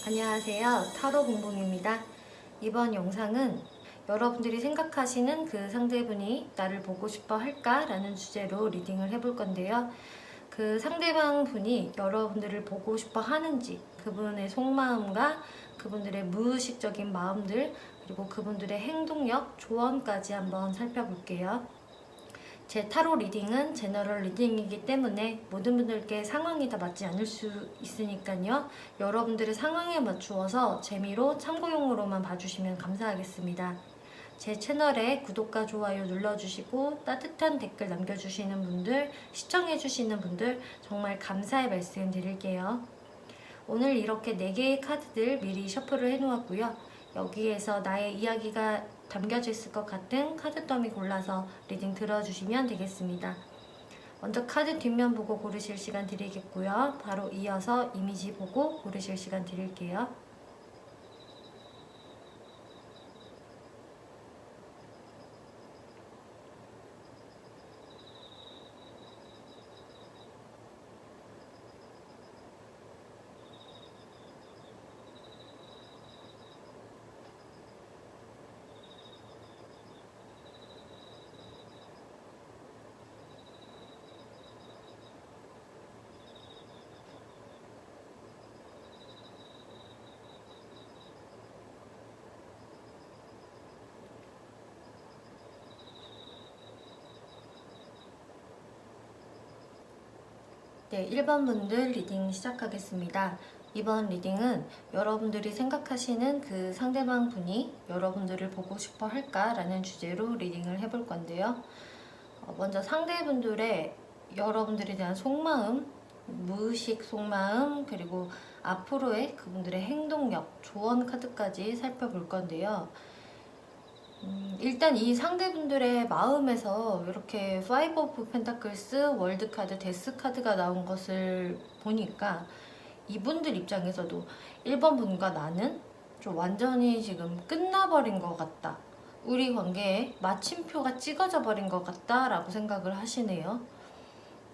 안녕하세요. 타로 봉봉입니다. 이번 영상은 여러분들이 생각하시는 그 상대분이 나를 보고 싶어 할까? 라는 주제로 리딩을 해볼 건데요. 그 상대방 분이 여러분들을 보고 싶어 하는지, 그분의 속마음과 그분들의 무의식적인 마음들, 그리고 그분들의 행동력, 조언까지 한번 살펴볼게요. 제 타로 리딩은 제너럴 리딩이기 때문에 모든 분들께 상황이 다 맞지 않을 수 있으니까요. 여러분들의 상황에 맞추어서 재미로 참고용으로만 봐주시면 감사하겠습니다. 제 채널에 구독과 좋아요 눌러주시고 따뜻한 댓글 남겨주시는 분들, 시청해주시는 분들 정말 감사의 말씀 드릴게요. 오늘 이렇게 4개의 카드들 미리 셔플을 해놓았고요. 여기에서 나의 이야기가 담겨져 있을 것 같은 카드 더미 골라서 리딩 들어주시면 되겠습니다. 먼저 카드 뒷면 보고 고르실 시간 드리겠고요. 바로 이어서 이미지 보고 고르실 시간 드릴게요. 네, 1번 분들 리딩 시작하겠습니다. 이번 리딩은 여러분들이 생각하시는 그 상대방 분이 여러분들을 보고 싶어 할까? 라는 주제로 리딩을 해볼 건데요. 먼저 상대분들의 여러분들에 대한 속마음, 무의식 속마음, 그리고 앞으로의 그분들의 행동력, 조언 카드까지 살펴볼 건데요. 일단 이 상대분들의 마음에서 이렇게 5 오브 펜타클스, 월드 카드, 데스 카드가 나온 것을 보니까 이분들 입장에서도 1번 분과 나는 좀 완전히 지금 끝나버린 것 같다. 우리 관계에 마침표가 찍어져 버린 것 같다 라고 생각을 하시네요.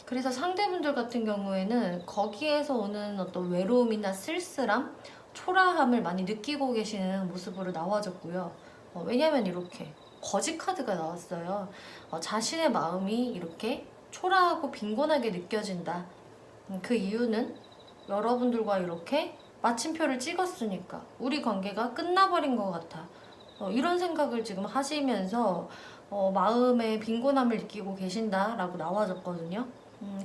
그래서 상대분들 같은 경우에는 거기에서 오는 어떤 외로움이나 쓸쓸함, 초라함을 많이 느끼고 계시는 모습으로 나와졌고요. 왜냐면 이렇게 거지 카드가 나왔어요. 자신의 마음이 이렇게 초라하고 빈곤하게 느껴진다. 그 이유는 여러분들과 이렇게 마침표를 찍었으니까 우리 관계가 끝나버린 것 같아. 이런 생각을 지금 하시면서 마음의 빈곤함을 느끼고 계신다라고 나와졌거든요.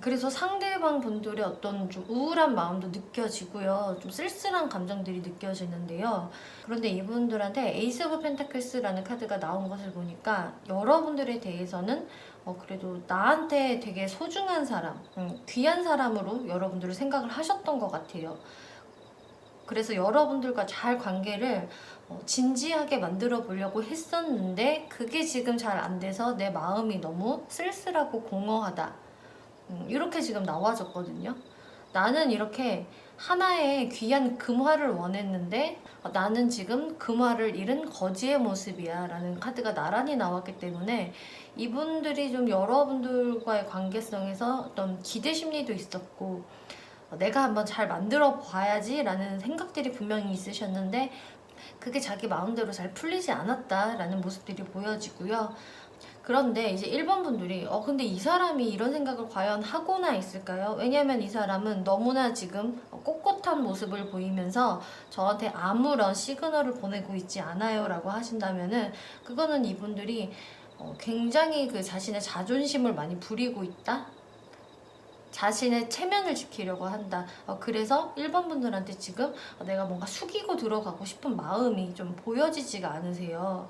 그래서 상대방 분들의 어떤 좀 우울한 마음도 느껴지고요. 좀 쓸쓸한 감정들이 느껴지는데요. 그런데 이분들한테 에이스 오브 펜타클스라는 카드가 나온 것을 보니까 여러분들에 대해서는 그래도 나한테 되게 소중한 사람, 귀한 사람으로 여러분들을 생각을 하셨던 것 같아요. 그래서 여러분들과 잘 관계를 진지하게 만들어 보려고 했었는데 그게 지금 잘 안 돼서 내 마음이 너무 쓸쓸하고 공허하다. 이렇게 지금 나와졌거든요. 나는 이렇게 하나의 귀한 금화를 원했는데 나는 지금 금화를 잃은 거지의 모습이야 라는 카드가 나란히 나왔기 때문에 이분들이 좀 여러분들과의 관계성에서 어떤 기대 심리도 있었고 내가 한번 잘 만들어 봐야지 라는 생각들이 분명히 있으셨는데 그게 자기 마음대로 잘 풀리지 않았다라는 모습들이 보여지고요. 그런데 이제 1번 분들이 근데 이 사람이 이런 생각을 과연 하고나 있을까요? 왜냐면 이 사람은 너무나 지금 꼿꼿한 모습을 보이면서 저한테 아무런 시그널을 보내고 있지 않아요 라고 하신다면은 그거는 이분들이 굉장히 그 자신의 자존심을 많이 부리고 있다? 자신의 체면을 지키려고 한다. 그래서 1번 분들한테 지금 내가 뭔가 숙이고 들어가고 싶은 마음이 좀 보여지지가 않으세요.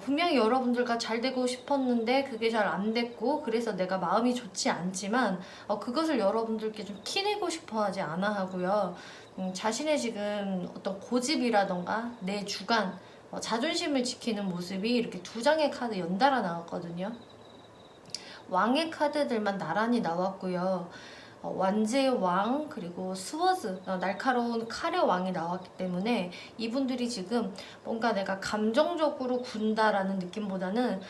분명히 여러분들과 잘 되고 싶었는데 그게 잘 안 됐고 그래서 내가 마음이 좋지 않지만 그것을 여러분들께 좀 티내고 싶어 하지 않아 하고요. 자신의 지금 어떤 고집이라던가 내 주관, 자존심을 지키는 모습이 이렇게 2장의 카드 연달아 나왔거든요. 왕의 카드들만 나란히 나왔고요. 완지의 왕 그리고 스워즈 날카로운 칼의 왕이 나왔기 때문에 이분들이 지금 뭔가 내가 감정적으로 군다라는 느낌보다는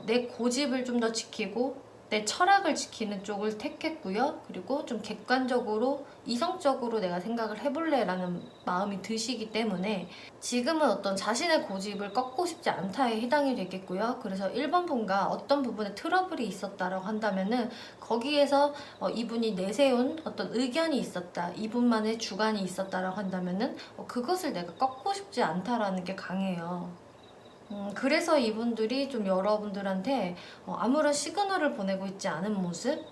내 고집을 좀 더 지키고 내 철학을 지키는 쪽을 택했고요. 그리고 좀 객관적으로 이성적으로 내가 생각을 해볼래 라는 마음이 드시기 때문에 지금은 어떤 자신의 고집을 꺾고 싶지 않다에 해당이 되겠고요. 그래서 1번 분과 어떤 부분에 트러블이 있었다라고 한다면은 거기에서 이분이 내세운 어떤 의견이 있었다, 이분만의 주관이 있었다라고 한다면은 그것을 내가 꺾고 싶지 않다라는 게 강해요. 그래서 이분들이 좀 여러분들한테 아무런 시그널을 보내고 있지 않은 모습.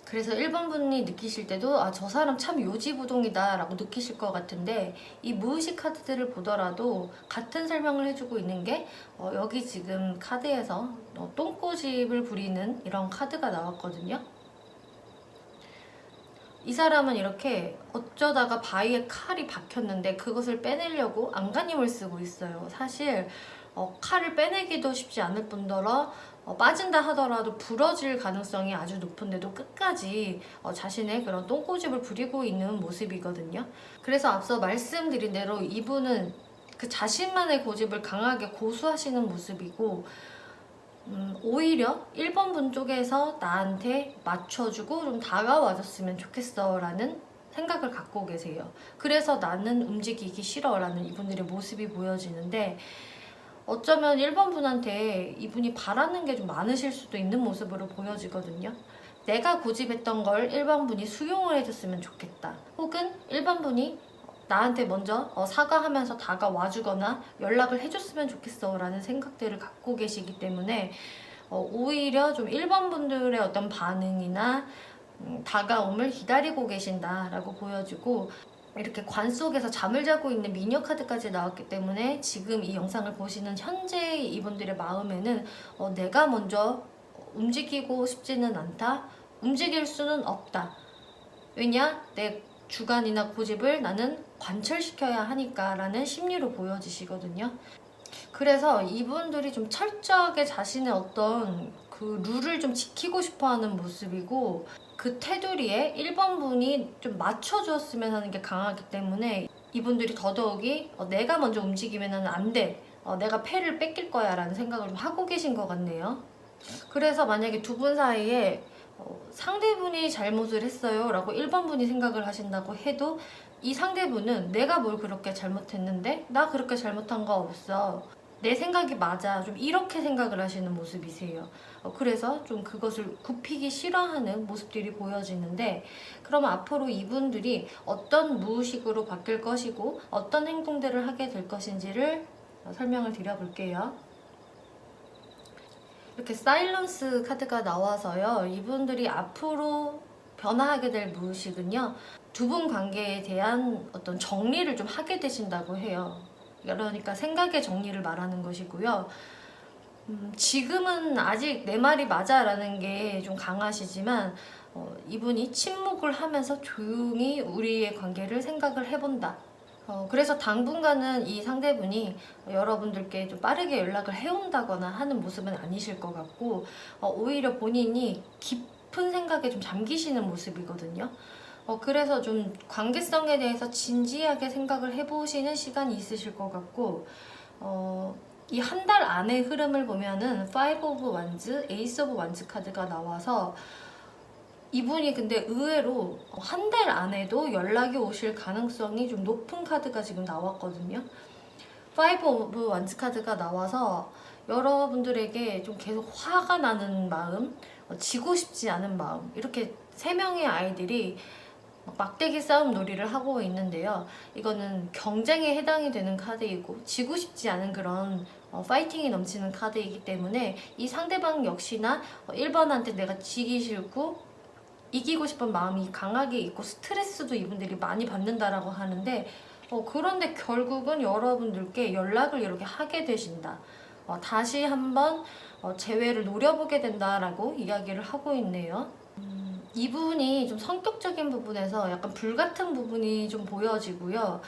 그래서 1번 분이 느끼실 때도 저 사람 참 요지부동이다 라고 느끼실 것 같은데, 이 무의식 카드들을 보더라도 같은 설명을 해주고 있는 게 여기 지금 카드에서 똥꼬집을 부리는 이런 카드가 나왔거든요. 이 사람은 이렇게 어쩌다가 바위에 칼이 박혔는데 그것을 빼내려고 안간힘을 쓰고 있어요. 사실 칼을 빼내기도 쉽지 않을 뿐더러 빠진다 하더라도 부러질 가능성이 아주 높은데도 끝까지 자신의 그런 똥꼬집을 부리고 있는 모습이거든요. 그래서 앞서 말씀드린 대로 이분은 그 자신만의 고집을 강하게 고수하시는 모습이고, 오히려 1번 분 쪽에서 나한테 맞춰주고 좀 다가와줬으면 좋겠어 라는 생각을 갖고 계세요. 그래서 나는 움직이기 싫어 라는 이분들의 모습이 보여지는데, 어쩌면 1번 분한테 이분이 바라는 게 좀 많으실 수도 있는 모습으로 보여지거든요. 내가 고집했던 걸 1번 분이 수용을 해줬으면 좋겠다. 혹은 1번 분이 나한테 먼저 사과하면서 다가와주거나 연락을 해줬으면 좋겠어 라는 생각들을 갖고 계시기 때문에 오히려 좀 1번 분들의 어떤 반응이나 다가옴을 기다리고 계신다라고 보여지고, 이렇게 관 속에서 잠을 자고 있는 미녀 카드까지 나왔기 때문에 지금 이 영상을 보시는 현재 이분들의 마음에는 내가 먼저 움직이고 싶지는 않다, 움직일 수는 없다. 왜냐? 내 주관이나 고집을 나는 관철시켜야 하니까 라는 심리로 보여지시거든요. 그래서 이분들이 좀 철저하게 자신의 어떤 그 룰을 좀 지키고 싶어 하는 모습이고, 그 테두리에 1번 분이 좀 맞춰주었으면 하는 게 강하기 때문에 이분들이 더더욱이 내가 먼저 움직이면 안 돼, 내가 패를 뺏길 거야 라는 생각을 좀 하고 계신 것 같네요. 그래서 만약에 두 분 사이에 상대분이 잘못을 했어요 라고 1번 분이 생각을 하신다고 해도, 이 상대분은 내가 뭘 그렇게 잘못했는데 나 그렇게 잘못한 거 없어, 내 생각이 맞아, 좀 이렇게 생각을 하시는 모습이세요. 그래서 좀 그것을 굽히기 싫어하는 모습들이 보여지는데, 그러면 앞으로 이분들이 어떤 무의식으로 바뀔 것이고 어떤 행동들을 하게 될 것인지를 설명을 드려볼게요. 이렇게 사일런스 카드가 나와서요, 이분들이 앞으로 변화하게 될 무의식은요, 두 분 관계에 대한 어떤 정리를 좀 하게 되신다고 해요. 그러니까 생각의 정리를 말하는 것이고요. 지금은 아직 내 말이 맞아 라는 게 좀 강하시지만 이분이 침묵을 하면서 조용히 우리의 관계를 생각을 해본다. 그래서 당분간은 이 상대분이 여러분들께 좀 빠르게 연락을 해온다거나 하는 모습은 아니실 것 같고, 오히려 본인이 깊은 생각에 좀 잠기시는 모습이거든요. 그래서 좀 관계성에 대해서 진지하게 생각을 해보시는 시간이 있으실 것 같고, 이 한 달 안의 흐름을 보면은 5 of Wands, Ace of Wands 카드가 나와서 이분이 근데 의외로 한 달 안에도 연락이 오실 가능성이 좀 높은 카드가 지금 나왔거든요. 5 of Wands 카드가 나와서 여러분들에게 좀 계속 화가 나는 마음, 지고 싶지 않은 마음, 이렇게 세 명의 아이들이 막대기 싸움 놀이를 하고 있는데요. 이거는 경쟁에 해당이 되는 카드이고 지고 싶지 않은 그런 파이팅이 넘치는 카드이기 때문에 이 상대방 역시나 1번한테 내가 지기 싫고 이기고 싶은 마음이 강하게 있고 스트레스도 이분들이 많이 받는다라고 하는데, 그런데 결국은 여러분들께 연락을 이렇게 하게 되신다. 다시 한번 재회를 노려보게 된다라고 이야기를 하고 있네요. 이분이 좀 성격적인 부분에서 약간 불같은 부분이 좀 보여지고요.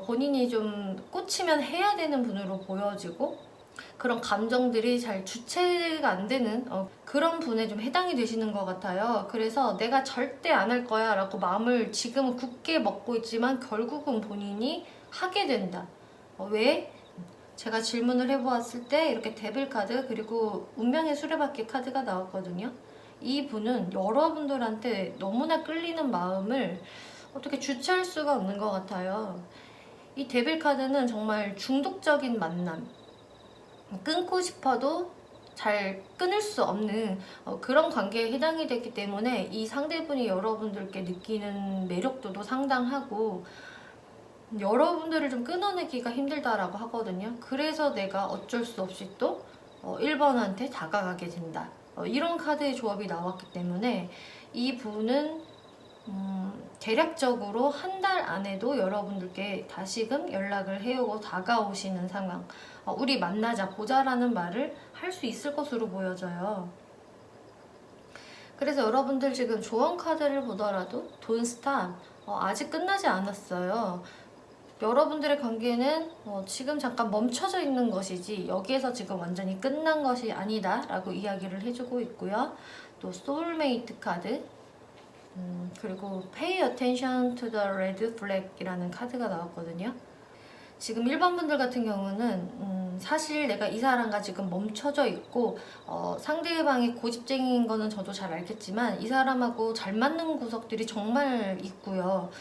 본인이 좀 꽂히면 해야 되는 분으로 보여지고, 그런 감정들이 잘 주체가 안 되는 그런 분에 좀 해당이 되시는 것 같아요. 그래서 내가 절대 안 할 거야 라고 마음을 지금은 굳게 먹고 있지만 결국은 본인이 하게 된다. 왜? 제가 질문을 해보았을 때 이렇게 데빌 카드 그리고 운명의 수레바퀴 카드가 나왔거든요. 이 분은 여러분들한테 너무나 끌리는 마음을 어떻게 주체할 수가 없는 것 같아요. 이 데빌 카드는 정말 중독적인 만남, 끊고 싶어도 잘 끊을 수 없는 그런 관계에 해당이 됐기 때문에 이 상대분이 여러분들께 느끼는 매력도도 상당하고 여러분들을 좀 끊어내기가 힘들다라고 하거든요. 그래서 내가 어쩔 수 없이 또 1번한테 다가가게 된다. 이런 카드의 조합이 나왔기 때문에 이 분은 대략적으로 한 달 안에도 여러분들께 다시금 연락을 해오고 다가오시는 상황, 우리 만나자 보자라는 말을 할 수 있을 것으로 보여져요. 그래서 여러분들 지금 조언 카드를 보더라도 Don't stop, 아직 끝나지 않았어요. 여러분들의 관계는 지금 잠깐 멈춰져 있는 것이지 여기에서 지금 완전히 끝난 것이 아니다 라고 이야기를 해주고 있고요. 또 소울메이트 카드, 그리고 Pay attention to the red flag 이라는 카드가 나왔거든요. 지금 1번 분들 같은 경우는 사실 내가 이 사람과 지금 멈춰져 있고 상대방이 고집쟁이인 거는 저도 잘 알겠지만 이 사람하고 잘 맞는 구석들이 정말 있고요.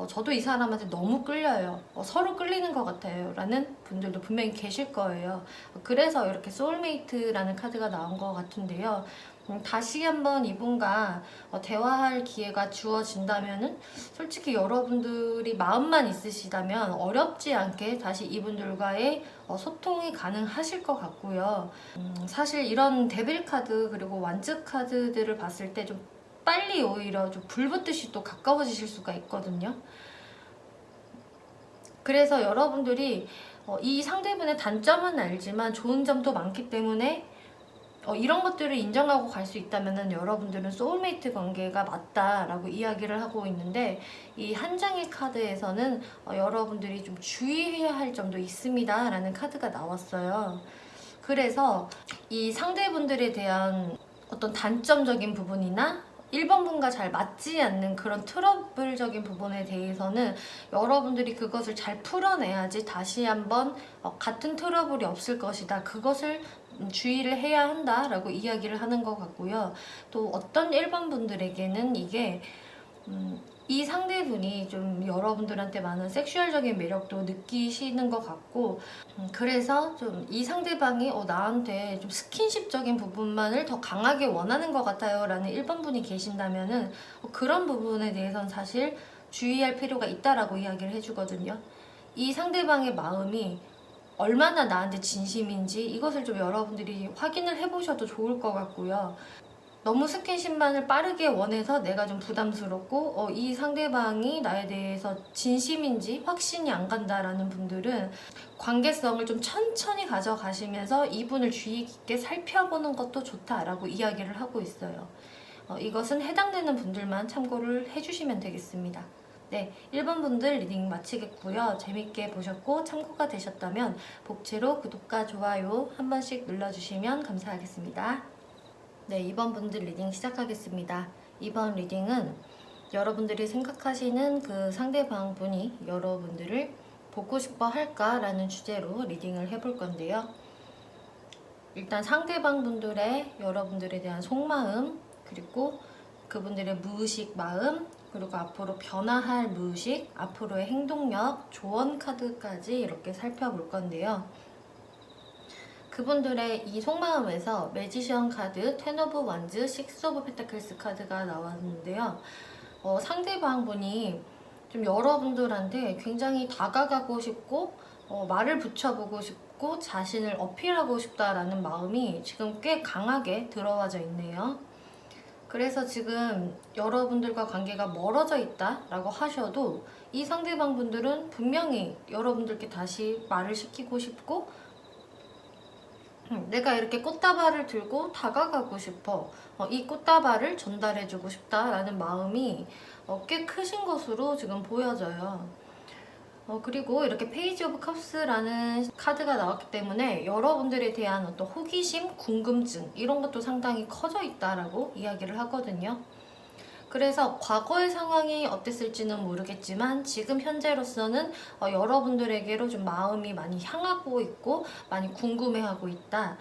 저도 이 사람한테 너무 끌려요. 서로 끌리는 것 같아요 라는 분들도 분명히 계실 거예요. 그래서 이렇게 소울메이트라는 카드가 나온 것 같은데요. 다시 한번 이분과 대화할 기회가 주어진다면은 솔직히 여러분들이 마음만 있으시다면 어렵지 않게 다시 이분들과의 소통이 가능하실 것 같고요. 사실 이런 데빌 카드 그리고 완즈 카드들을 봤을 때 좀 빨리 오히려 좀 불붙듯이 또 가까워지실 수가 있거든요. 그래서 여러분들이 이 상대분의 단점은 알지만 좋은 점도 많기 때문에 이런 것들을 인정하고 갈 수 있다면 여러분들은 소울메이트 관계가 맞다라고 이야기를 하고 있는데 이 한 장의 카드에서는 여러분들이 좀 주의해야 할 점도 있습니다 라는 카드가 나왔어요. 그래서 이 상대분들에 대한 어떤 단점적인 부분이나 1번 분과 잘 맞지 않는 그런 트러블적인 부분에 대해서는 여러분들이 그것을 잘 풀어내야지 다시 한번 같은 트러블이 없을 것이다. 그것을 주의를 해야 한다라고 이야기를 하는 것 같고요. 또 어떤 1번 분들에게는 이게 이 상대분이 좀 여러분들한테 많은 섹슈얼적인 매력도 느끼시는 것 같고 그래서 좀 이 상대방이 나한테 좀 스킨십적인 부분만을 더 강하게 원하는 것 같아요 라는 1번 분이 계신다면은 그런 부분에 대해서는 사실 주의할 필요가 있다라고 이야기를 해주거든요. 이 상대방의 마음이 얼마나 나한테 진심인지 이것을 좀 여러분들이 확인을 해보셔도 좋을 것 같고요. 너무 스킨십만을 빠르게 원해서 내가 좀 부담스럽고 이 상대방이 나에 대해서 진심인지 확신이 안 간다라는 분들은 관계성을 좀 천천히 가져가시면서 이분을 주의 깊게 살펴보는 것도 좋다라고 이야기를 하고 있어요. 이것은 해당되는 분들만 참고를 해주시면 되겠습니다. 네, 1번 분들 리딩 마치겠고요. 재밌게 보셨고 참고가 되셨다면 복채로 구독과 좋아요 한 번씩 눌러주시면 감사하겠습니다. 네, 2번 분들 리딩 시작하겠습니다. 이번 리딩은 여러분들이 생각하시는 그 상대방 분이 여러분들을 보고 싶어 할까라는 주제로 리딩을 해볼 건데요. 일단 상대방 분들의 여러분들에 대한 속마음, 그리고 그분들의 무의식 마음, 그리고 앞으로 변화할 무의식, 앞으로의 행동력, 조언 카드까지 이렇게 살펴볼 건데요. 그분들의 이 속마음에서 매지션 카드, 텐 오브 완즈, 식스 오브 펜타클스 카드가 나왔는데요. 상대방 분이 좀 여러분들한테 굉장히 다가가고 싶고 말을 붙여보고 싶고 자신을 어필하고 싶다라는 마음이 지금 꽤 강하게 들어와져 있네요. 그래서 지금 여러분들과 관계가 멀어져 있다라고 하셔도 이 상대방 분들은 분명히 여러분들께 다시 말을 시키고 싶고 내가 이렇게 꽃다발을 들고 다가가고 싶어. 이 꽃다발을 전달해주고 싶다라는 마음이 꽤 크신 것으로 지금 보여져요. 그리고 이렇게 페이지 오브 컵스라는 카드가 나왔기 때문에 여러분들에 대한 어떤 호기심, 궁금증 이런 것도 상당히 커져 있다라고 이야기를 하거든요. 그래서 과거의 상황이 어땠을지는 모르겠지만 지금 현재로서는 여러분들에게로 좀 마음이 많이 향하고 있고 많이 궁금해하고 있다.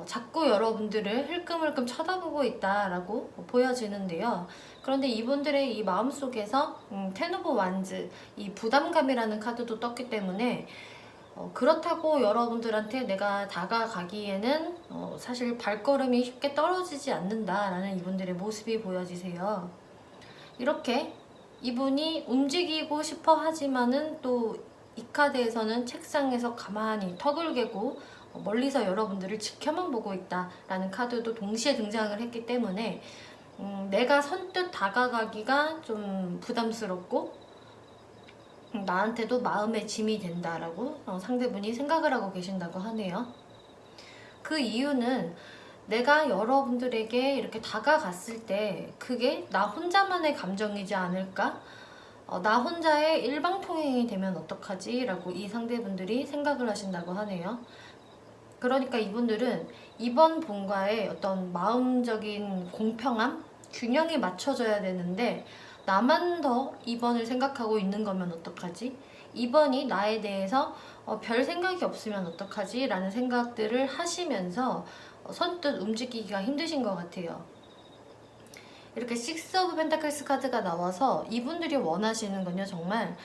자꾸 여러분들을 흘끔흘끔 쳐다보고 있다라고 보여지는데요. 그런데 이분들의 이 마음속에서 텐 오브 완즈, 이 부담감이라는 카드도 떴기 때문에 그렇다고 여러분들한테 내가 다가가기에는 사실 발걸음이 쉽게 떨어지지 않는다라는 이분들의 모습이 보여지세요. 이렇게 이분이 움직이고 싶어 하지만은 또 이 카드에서는 책상에서 가만히 턱을 개고 멀리서 여러분들을 지켜만 보고 있다라는 카드도 동시에 등장을 했기 때문에 내가 선뜻 다가가기가 좀 부담스럽고 나한테도 마음의 짐이 된다라고 상대분이 생각을 하고 계신다고 하네요. 그 이유는 내가 여러분들에게 이렇게 다가갔을 때 그게 나 혼자만의 감정이지 않을까? 나 혼자의 일방통행이 되면 어떡하지? 라고 이 상대분들이 생각을 하신다고 하네요. 그러니까 이분들은 이번 분과의 어떤 마음적인 공평함, 균형이 맞춰져야 되는데 나만 더 이번을 생각하고 있는 거면 어떡하지? 이번이 나에 대해서 별 생각이 없으면 어떡하지? 라는 생각들을 하시면서 선뜻 움직이기가 힘드신 것 같아요. 이렇게 식스 오브 펜타클스 카드가 나와서 이분들이 원하시는 건요, 정말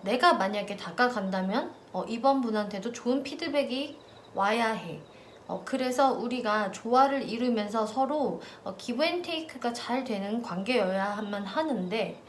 내가 만약에 다가간다면 이번 분한테도 좋은 피드백이 와야 해. 그래서 우리가 조화를 이루면서 서로 기브 앤 테이크가 잘 되는 관계여야만 하는데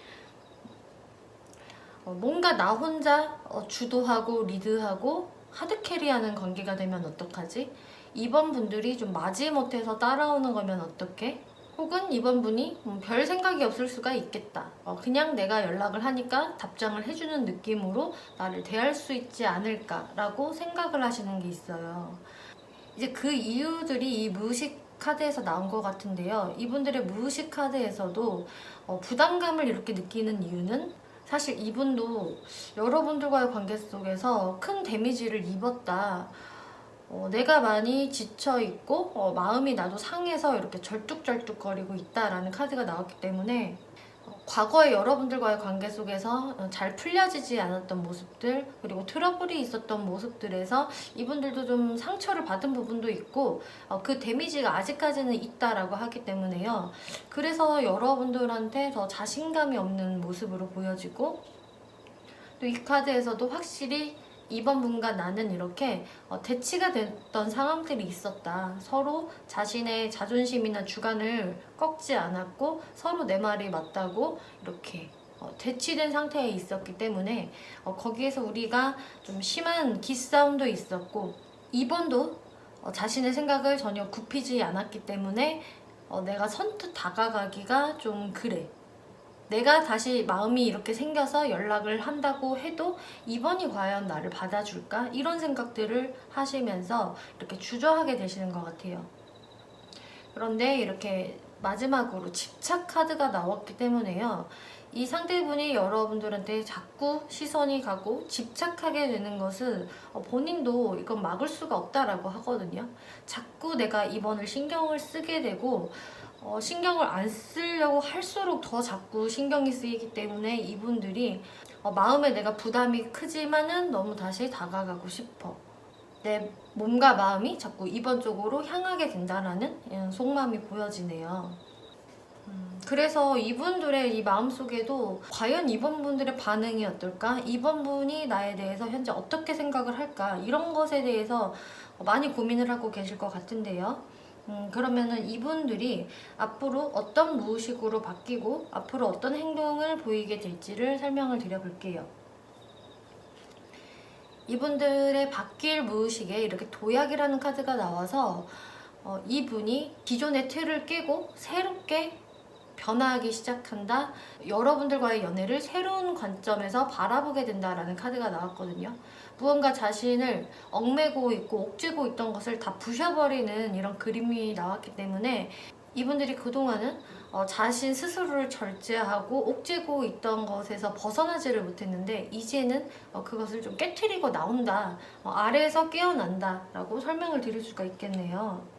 뭔가 나 혼자 주도하고 리드하고 하드캐리하는 관계가 되면 어떡하지? 이번 분들이 좀 마지못해서 따라오는 거면 어떡해? 혹은 이번 분이 별 생각이 없을 수가 있겠다. 그냥 내가 연락을 하니까 답장을 해주는 느낌으로 나를 대할 수 있지 않을까라고 생각을 하시는 게 있어요. 이제 그 이유들이 이 무의식 카드에서 나온 것 같은데요. 이분들의 무의식 카드에서도 부담감을 이렇게 느끼는 이유는 사실 이분도 여러분들과의 관계 속에서 큰 데미지를 입었다. 내가 많이 지쳐있고 마음이 나도 상해서 이렇게 절뚝절뚝거리고 있다라는 카드가 나왔기 때문에 과거에 여러분들과의 관계 속에서 잘 풀려지지 않았던 모습들 그리고 트러블이 있었던 모습들에서 이분들도 좀 상처를 받은 부분도 있고 그 데미지가 아직까지는 있다라고 하기 때문에요. 그래서 여러분들한테 더 자신감이 없는 모습으로 보여지고 또 이 카드에서도 확실히 이번 분과 나는 이렇게 대치가 됐던 상황들이 있었다. 서로 자신의 자존심이나 주관을 꺾지 않았고 서로 내 말이 맞다고 이렇게 대치된 상태에 있었기 때문에 거기에서 우리가 좀 심한 기싸움도 있었고 이번도 자신의 생각을 전혀 굽히지 않았기 때문에 내가 선뜻 다가가기가 좀 그래. 내가 다시 마음이 이렇게 생겨서 연락을 한다고 해도 이번이 과연 나를 받아줄까? 이런 생각들을 하시면서 이렇게 주저하게 되시는 것 같아요. 그런데 이렇게 마지막으로 집착 카드가 나왔기 때문에요. 이 상대분이 여러분들한테 자꾸 시선이 가고 집착하게 되는 것은 본인도 이건 막을 수가 없다라고 하거든요. 자꾸 내가 이번을 신경을 쓰게 되고 신경을 안 쓰려고 할수록 더 자꾸 신경이 쓰이기 때문에 이분들이 마음에 내가 부담이 크지만은 너무 다시 다가가고 싶어. 내 몸과 마음이 자꾸 이번 쪽으로 향하게 된다라는 속마음이 보여지네요. 그래서 이분들의 이 마음속에도 과연 이번 분들의 반응이 어떨까? 이번 분이 나에 대해서 현재 어떻게 생각을 할까? 이런 것에 대해서 많이 고민을 하고 계실 것 같은데요. 그러면은 이분들이 앞으로 어떤 무의식으로 바뀌고 앞으로 어떤 행동을 보이게 될지를 설명을 드려볼게요. 이분들의 바뀔 무의식에 이렇게 도약이라는 카드가 나와서 이분이 기존의 틀을 깨고 새롭게 변화하기 시작한다. 여러분들과의 연애를 새로운 관점에서 바라보게 된다라는 카드가 나왔거든요. 무언가 자신을 얽매고 있고 옥죄고 있던 것을 다 부셔버리는 이런 그림이 나왔기 때문에 이분들이 그동안은 자신 스스로를 절제하고 옥죄고 있던 것에서 벗어나지를 못했는데 이제는 그것을 좀 깨트리고 나온다. 아래에서 깨어난다 라고 설명을 드릴 수가 있겠네요.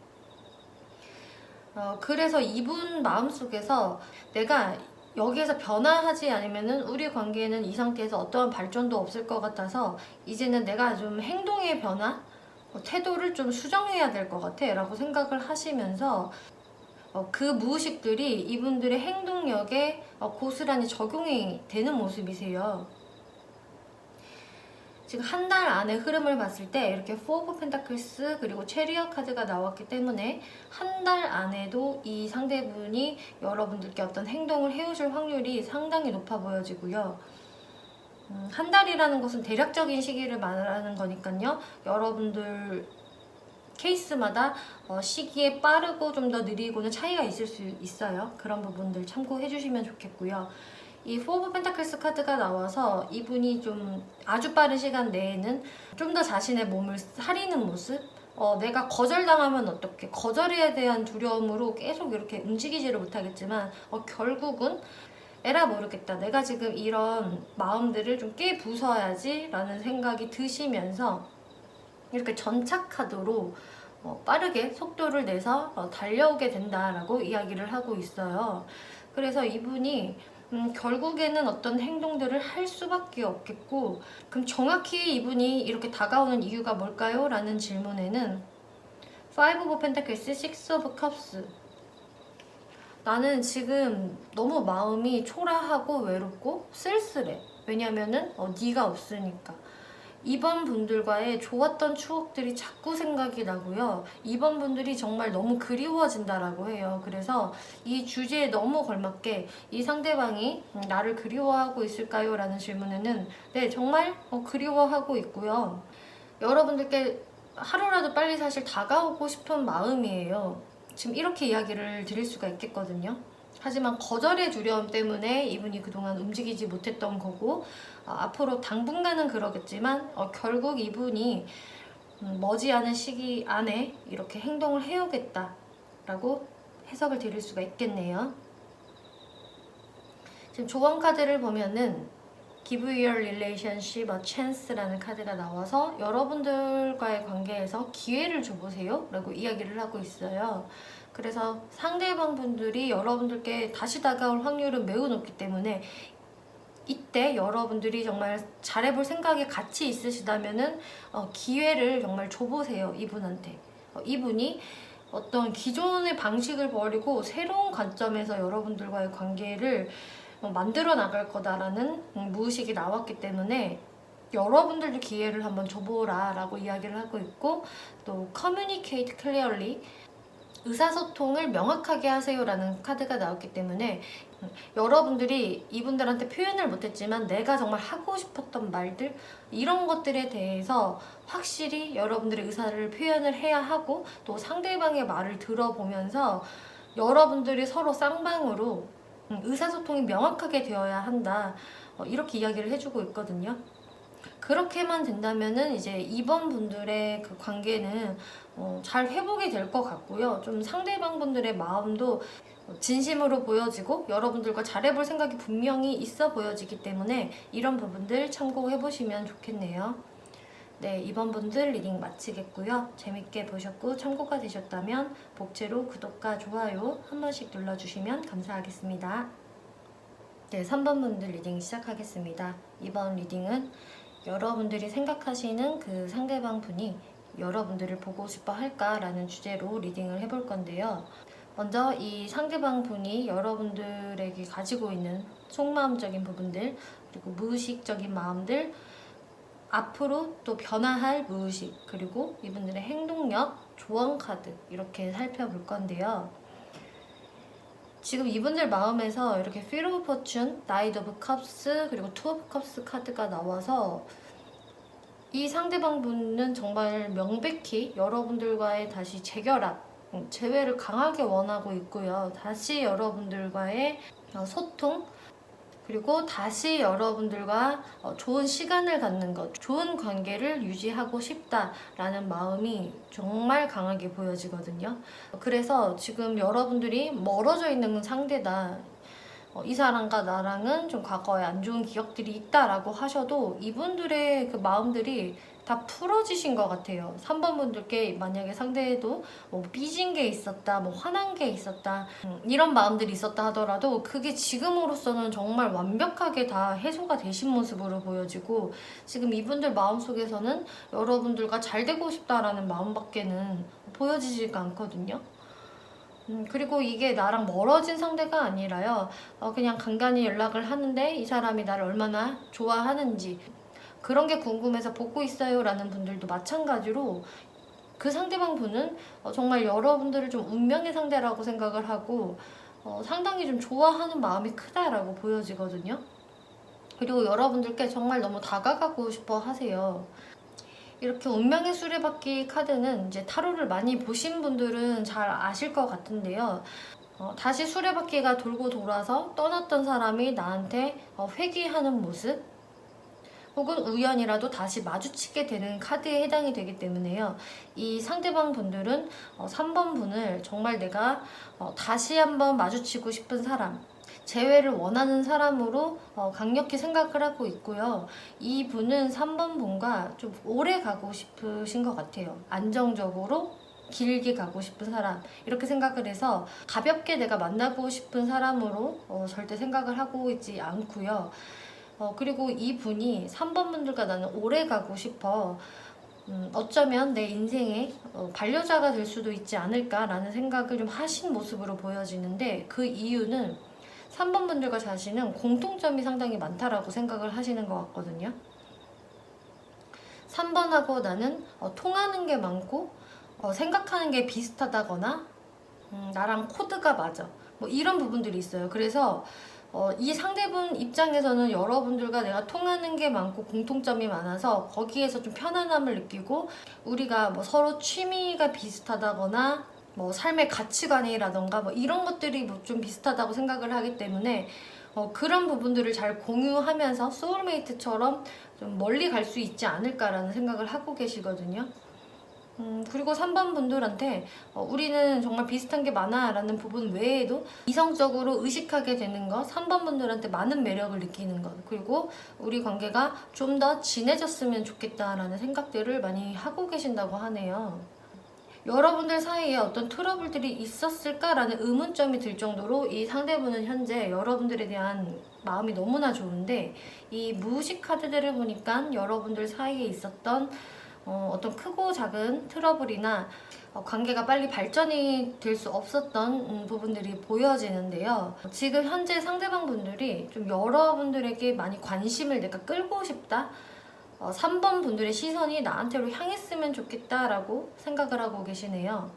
그래서 이분 마음속에서 내가 여기에서 변화하지 않으면은 우리 관계는 이 상태에서 어떠한 발전도 없을 것 같아서 이제는 내가 좀 행동의 변화 태도를 좀 수정해야 될 것 같아 라고 생각을 하시면서 그 무의식들이 이분들의 행동력에 고스란히 적용이 되는 모습이세요. 지금 한 달 안의 흐름을 봤을 때 이렇게 포 오브 펜타클스 그리고 체리엇 카드가 나왔기 때문에 한 달 안에도 이 상대분이 여러분들께 어떤 행동을 해오실 확률이 상당히 높아 보여지고요. 한 달이라는 것은 대략적인 시기를 말하는 거니까요. 여러분들 케이스마다 시기에 빠르고 좀 더 느리고는 차이가 있을 수 있어요. 그런 부분들 참고해 주시면 좋겠고요. 이 포 오브 펜타클스 카드가 나와서 이분이 좀 아주 빠른 시간 내에는 좀 더 자신의 몸을 사리는 모습, 내가 거절당하면 어떻게, 거절에 대한 두려움으로 계속 이렇게 움직이지를 못하겠지만 결국은 에라 모르겠다, 내가 지금 이런 마음들을 좀 깨부숴야지 라는 생각이 드시면서 이렇게 전차카드로 빠르게 속도를 내서 달려오게 된다라고 이야기를 하고 있어요. 그래서 이분이 결국에는 어떤 행동들을 할 수밖에 없겠고, 그럼 정확히 이분이 이렇게 다가오는 이유가 뭘까요? 라는 질문에는 5 오브 펜타클스, 6 오브 컵스, 나는 지금 너무 마음이 초라하고 외롭고 쓸쓸해. 왜냐면은 네가 없으니까. 이번 분들과의 좋았던 추억들이 자꾸 생각이 나고요. 이번 분들이 정말 너무 그리워진다라고 해요. 그래서 이 주제에 너무 걸맞게 이 상대방이 나를 그리워하고 있을까요? 라는 질문에는 네, 정말 그리워하고 있고요. 여러분들께 하루라도 빨리 사실 다가오고 싶은 마음이에요. 지금 이렇게 이야기를 드릴 수가 있겠거든요. 하지만 거절의 두려움 때문에 이분이 그동안 움직이지 못했던 거고, 앞으로 당분간은 그러겠지만 결국 이분이 머지않은 시기 안에 이렇게 행동을 해오겠다라고 해석을 드릴 수가 있겠네요. 지금 조언 카드를 보면은 Give your relationship a chance라는 카드가 나와서 여러분들과의 관계에서 기회를 줘보세요 라고 이야기를 하고 있어요. 그래서 상대방 분들이 여러분들께 다시 다가올 확률은 매우 높기 때문에 이때 여러분들이 정말 잘해볼 생각이 같이 있으시다면은 기회를 정말 줘보세요. 이분한테. 이분이 어떤 기존의 방식을 버리고 새로운 관점에서 여러분들과의 관계를 만들어 나갈 거다라는 무의식이 나왔기 때문에 여러분들도 기회를 한번 줘보라 라고 이야기를 하고 있고, 또 communicate clearly, 의사소통을 명확하게 하세요 라는 카드가 나왔기 때문에 여러분들이 이분들한테 표현을 못했지만 내가 정말 하고 싶었던 말들, 이런 것들에 대해서 확실히 여러분들의 의사를 표현을 해야 하고, 또 상대방의 말을 들어보면서 여러분들이 서로 쌍방으로 의사소통이 명확하게 되어야 한다, 이렇게 이야기를 해주고 있거든요. 그렇게만 된다면은 이제 이번 분들의 그 관계는 잘 회복이 될 것 같고요. 좀 상대방 분들의 마음도 진심으로 보여지고 여러분들과 잘해볼 생각이 분명히 있어 보여지기 때문에 이런 부분들 참고해 보시면 좋겠네요. 네, 이번 분들 리딩 마치겠고요. 재밌게 보셨고 참고가 되셨다면 복채로 구독과 좋아요 한 번씩 눌러주시면 감사하겠습니다. 네, 3번 분들 리딩 시작하겠습니다. 이번 리딩은 여러분들이 생각하시는 그 상대방 분이 여러분들을 보고 싶어 할까라는 주제로 리딩을 해볼 건데요. 먼저 이 상대방 분이 여러분들에게 가지고 있는 속마음적인 부분들, 그리고 무의식적인 마음들, 앞으로 또 변화할 무의식, 그리고 이분들의 행동력, 조언 카드, 이렇게 살펴볼 건데요. 지금 이분들 마음에서 이렇게 Wheel of Fortune, Knight of Cups, 그리고 Two of Cups 카드가 나와서 이 상대방 분은 정말 명백히 여러분들과의 다시 재결합, 재회를 강하게 원하고 있고요. 다시 여러분들과의 소통, 그리고 다시 여러분들과 좋은 시간을 갖는 것, 좋은 관계를 유지하고 싶다라는 마음이 정말 강하게 보여지거든요. 그래서 지금 여러분들이 멀어져 있는 상대다, 이 사람과 나랑은 좀 과거에 안 좋은 기억들이 있다라고 하셔도 이분들의 그 마음들이 다 풀어지신 것 같아요. 3번 분들께 만약에 상대에도 뭐 삐진 게 있었다, 뭐 화난 게 있었다, 이런 마음들이 있었다 하더라도 그게 지금으로서는 정말 완벽하게 다 해소가 되신 모습으로 보여지고, 지금 이분들 마음속에서는 여러분들과 잘 되고 싶다라는 마음밖에는 보여지지가 않거든요. 그리고 이게 나랑 멀어진 상대가 아니라요. 그냥 간간히 연락을 하는데 이 사람이 나를 얼마나 좋아하는지 그런 게 궁금해서 보고 있어요 라는 분들도 마찬가지로 그 상대방 분은 정말 여러분들을 좀 운명의 상대라고 생각을 하고 상당히 좀 좋아하는 마음이 크다라고 보여지거든요. 그리고 여러분들께 정말 너무 다가가고 싶어 하세요. 이렇게 운명의 수레바퀴 카드는 이제 타로를 많이 보신 분들은 잘 아실 것 같은데요. 다시 수레바퀴가 돌고 돌아서 떠났던 사람이 나한테 회귀하는 모습, 혹은 우연이라도 다시 마주치게 되는 카드에 해당이 되기 때문에요. 이 상대방 분들은 3번 분을 정말 내가 다시 한번 마주치고 싶은 사람, 재회를 원하는 사람으로 강력히 생각을 하고 있고요. 이 분은 3번 분과 좀 오래 가고 싶으신 것 같아요. 안정적으로 길게 가고 싶은 사람, 이렇게 생각을 해서 가볍게 내가 만나고 싶은 사람으로 절대 생각을 하고 있지 않고요. 그리고 이 분이 3번 분들과 나는 오래 가고 싶어, 어쩌면 내 인생의 반려자가 될 수도 있지 않을까라는 생각을 좀 하신 모습으로 보여지는데, 그 이유는 3번 분들과 자신은 공통점이 상당히 많다라고 생각을 하시는 것 같거든요. 3번하고 나는 통하는 게 많고 생각하는 게 비슷하다거나 나랑 코드가 맞아, 뭐 이런 부분들이 있어요. 그래서 이 상대분 입장에서는 여러분들과 내가 통하는 게 많고 공통점이 많아서 거기에서 좀 편안함을 느끼고, 우리가 뭐 서로 취미가 비슷하다거나 뭐 삶의 가치관이라던가 뭐 이런 것들이 뭐 좀 비슷하다고 생각을 하기 때문에 그런 부분들을 잘 공유하면서 소울메이트처럼 좀 멀리 갈 수 있지 않을까라는 생각을 하고 계시거든요. 그리고 3번 분들한테 우리는 정말 비슷한 게 많아 라는 부분 외에도 이성적으로 의식하게 되는 것, 3번 분들한테 많은 매력을 느끼는 것, 그리고 우리 관계가 좀 더 진해졌으면 좋겠다라는 생각들을 많이 하고 계신다고 하네요. 여러분들 사이에 어떤 트러블들이 있었을까라는 의문점이 들 정도로 이 상대분은 현재 여러분들에 대한 마음이 너무나 좋은데, 이 무의식 카드들을 보니까 여러분들 사이에 있었던 어떤 크고 작은 트러블이나 관계가 빨리 발전이 될 수 없었던 부분들이 보여지는데요. 지금 현재 상대방 분들이 좀 여러분들에게 많이 관심을 내가 끌고 싶다, 3번 분들의 시선이 나한테로 향했으면 좋겠다라고 생각을 하고 계시네요.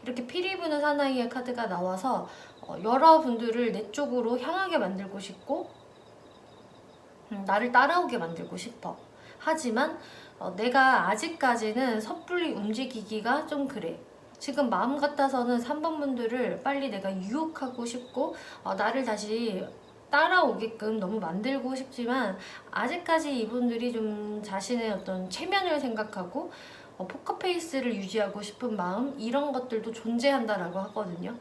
이렇게 피리 부는 사나이의 카드가 나와서 여러분들을 내 쪽으로 향하게 만들고 싶고 나를 따라오게 만들고 싶어. 하지만 내가 아직까지는 섣불리 움직이기가 좀 그래. 지금 마음 같아서는 3번 분들을 빨리 내가 유혹하고 싶고 나를 다시 따라오게끔 너무 만들고 싶지만, 아직까지 이분들이 좀 자신의 어떤 체면을 생각하고 포커페이스를 유지하고 싶은 마음, 이런 것들도 존재한다라고 하거든요.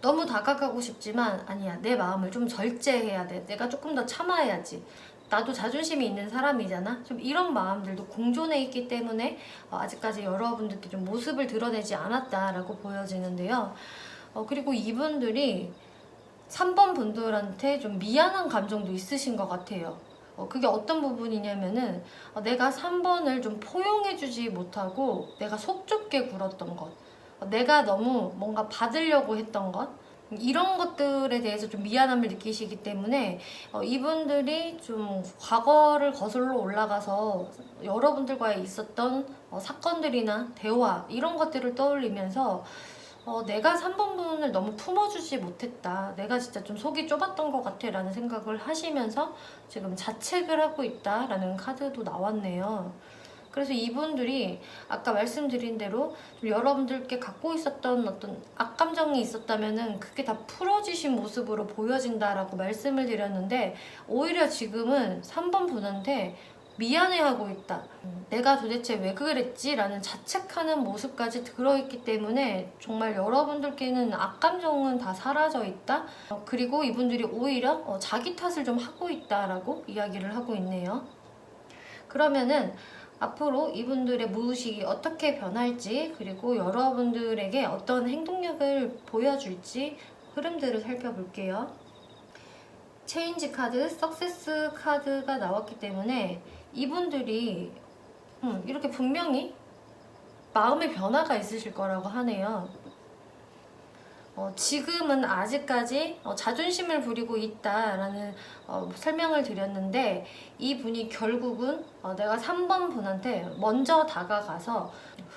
너무 다가가고 싶지만 아니야, 내 마음을 좀 절제해야 돼, 내가 조금 더 참아야지, 나도 자존심이 있는 사람이잖아, 좀 이런 마음들도 공존해 있기 때문에 아직까지 여러분들께 좀 모습을 드러내지 않았다라고 보여지는데요. 그리고 이분들이 3번 분들한테 좀 미안한 감정도 있으신 것 같아요. 그게 어떤 부분이냐면은 내가 3번을 좀 포용해주지 못하고 내가 속 좁게 굴었던 것, 내가 너무 뭔가 받으려고 했던 것, 이런 것들에 대해서 좀 미안함을 느끼시기 때문에 이분들이 좀 과거를 거슬러 올라가서 여러분들과의 있었던 사건들이나 대화, 이런 것들을 떠올리면서 내가 3번 분을 너무 품어주지 못했다, 내가 진짜 좀 속이 좁았던 것 같아 라는 생각을 하시면서 지금 자책을 하고 있다 라는 카드도 나왔네요. 그래서 이분들이 아까 말씀드린 대로 좀 여러분들께 갖고 있었던 어떤 악감정이 있었다면은 그게 다 풀어지신 모습으로 보여진다라고 말씀을 드렸는데, 오히려 지금은 3번 분한테 미안해하고 있다. 내가 도대체 왜 그랬지? 라는 자책하는 모습까지 들어있기 때문에 정말 여러분들께는 악감정은 다 사라져 있다. 그리고 이분들이 오히려 자기 탓을 좀 하고 있다라고 이야기를 하고 있네요. 그러면은 앞으로 이분들의 무의식이 어떻게 변할지, 그리고 여러분들에게 어떤 행동력을 보여줄지 흐름들을 살펴볼게요. 체인지 카드, 석세스 카드가 나왔기 때문에 이분들이 이렇게 분명히 마음의 변화가 있으실 거라고 하네요. 지금은 아직까지 자존심을 부리고 있다라는 설명을 드렸는데, 이분이 결국은 내가 3번 분한테 먼저 다가가서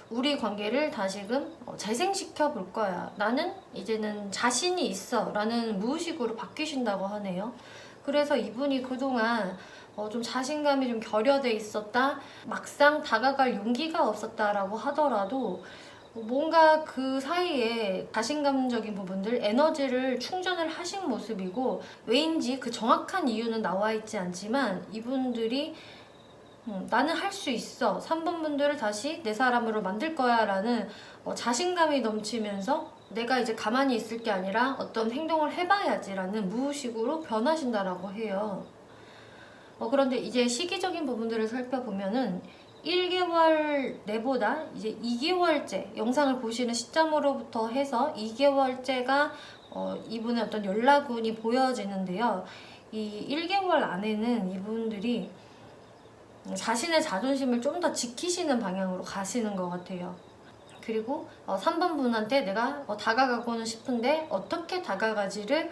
우리 관계를 다시금 재생시켜 볼 거야. 나는 이제는 자신이 있어. 라는 무의식으로 바뀌신다고 하네요. 그래서 이분이 그동안 좀 자신감이 좀 결여돼 있었다, 막상 다가갈 용기가 없었다라고 하더라도 뭔가 그 사이에 자신감적인 부분들, 에너지를 충전을 하신 모습이고, 왜인지 그 정확한 이유는 나와 있지 않지만 이분들이 나는 할 수 있어, 3번 분들을 다시 내 사람으로 만들 거야 라는 자신감이 넘치면서 내가 이제 가만히 있을 게 아니라 어떤 행동을 해봐야지 라는 무의식으로 변하신다라고 해요. 그런데 이제 시기적인 부분들을 살펴보면은 1개월 내보다 이제 2개월째, 영상을 보시는 시점으로부터 해서 2개월째가 이분의 어떤 연락운이 보여지는데요. 이 1개월 안에는 이분들이 자신의 자존심을 좀 더 지키시는 방향으로 가시는 것 같아요. 그리고 3번 분한테 내가 다가가고는 싶은데 어떻게 다가가지를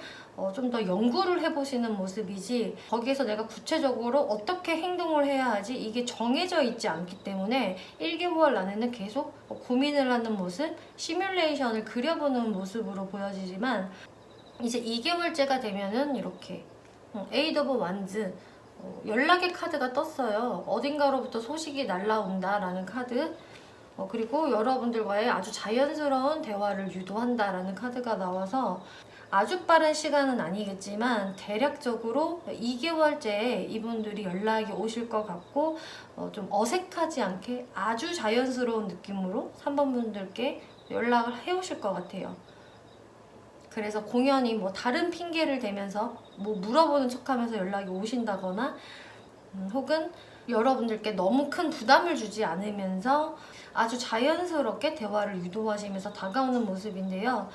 좀 더 연구를 해보시는 모습이지, 거기에서 내가 구체적으로 어떻게 행동을 해야 하지 이게 정해져 있지 않기 때문에 1개월 안에는 계속 고민을 하는 모습, 시뮬레이션을 그려보는 모습으로 보여지지만, 이제 2개월째가 되면은 이렇게 에이드 오브 완즈, 연락의 카드가 떴어요. 어딘가로부터 소식이 날라온다라는 카드. 그리고 여러분들과의 아주 자연스러운 대화를 유도한다라는 카드가 나와서 아주 빠른 시간은 아니겠지만 대략적으로 2개월째에 이분들이 연락이 오실 것 같고, 좀 어색하지 않게 아주 자연스러운 느낌으로 3번 분들께 연락을 해오실 것 같아요. 그래서 공연히 뭐 다른 핑계를 대면서 뭐 물어보는 척하면서 연락이 오신다거나, 혹은 여러분들께 너무 큰 부담을 주지 않으면서 아주 자연스럽게 대화를 유도하시면서 다가오는 모습인데요.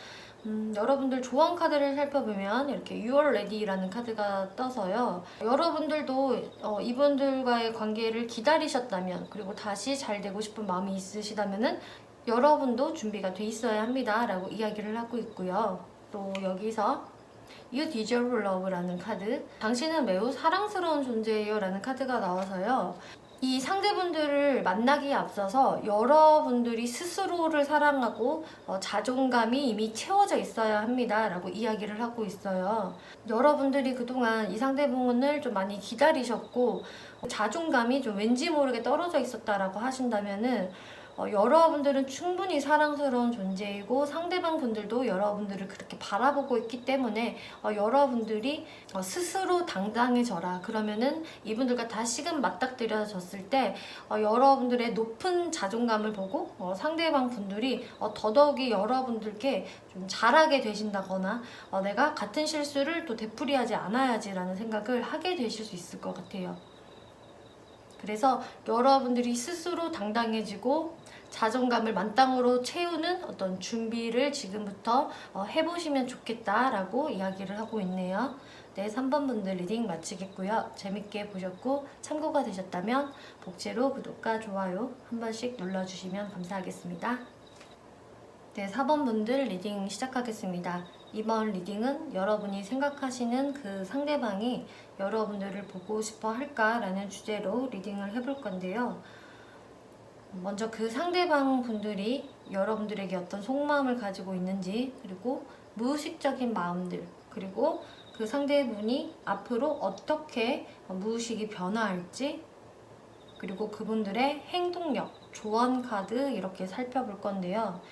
여러분들 조언 카드를 살펴보면 이렇게 You're Ready라는 카드가 떠서요. 여러분들도 이분들과의 관계를 기다리셨다면, 그리고 다시 잘 되고 싶은 마음이 있으시다면은 여러분도 준비가 돼 있어야 합니다 라고 이야기를 하고 있고요. 또 여기서 You deserve love라는 카드, 당신은 매우 사랑스러운 존재예요 라는 카드가 나와서요. 이 상대분들을 만나기에 앞서서 여러분들이 스스로를 사랑하고 자존감이 이미 채워져 있어야 합니다 라고 이야기를 하고 있어요. 여러분들이 그동안 이 상대분을 좀 많이 기다리셨고 자존감이 좀 왠지 모르게 떨어져 있었다라고 하신다면은, 여러분들은 충분히 사랑스러운 존재이고 상대방 분들도 여러분들을 그렇게 바라보고 있기 때문에 여러분들이 스스로 당당해져라. 그러면은 이분들과 다시금 맞닥뜨려졌을 때 여러분들의 높은 자존감을 보고 상대방 분들이 더더욱이 여러분들께 좀 잘하게 되신다거나, 내가 같은 실수를 또 되풀이하지 않아야지라는 생각을 하게 되실 수 있을 것 같아요. 그래서 여러분들이 스스로 당당해지고 자존감을 만땅으로 채우는 어떤 준비를 지금부터 해보시면 좋겠다라고 이야기를 하고 있네요. 네, 3번 분들 리딩 마치겠고요. 재밌게 보셨고 참고가 되셨다면 복제로 구독과 좋아요 한 번씩 눌러주시면 감사하겠습니다. 네, 4번 분들 리딩 시작하겠습니다. 이번 리딩은 여러분이 생각하시는 그 상대방이 여러분들을 보고 싶어 할까라는 주제로 리딩을 해볼 건데요. 먼저 그 상대방 분들이 여러분들에게 어떤 속마음을 가지고 있는지, 그리고 무의식적인 마음들, 그리고 그 상대분이 앞으로 어떻게 무의식이 변화할지, 그리고 그분들의 행동력, 조언 카드 이렇게 살펴볼 건데요.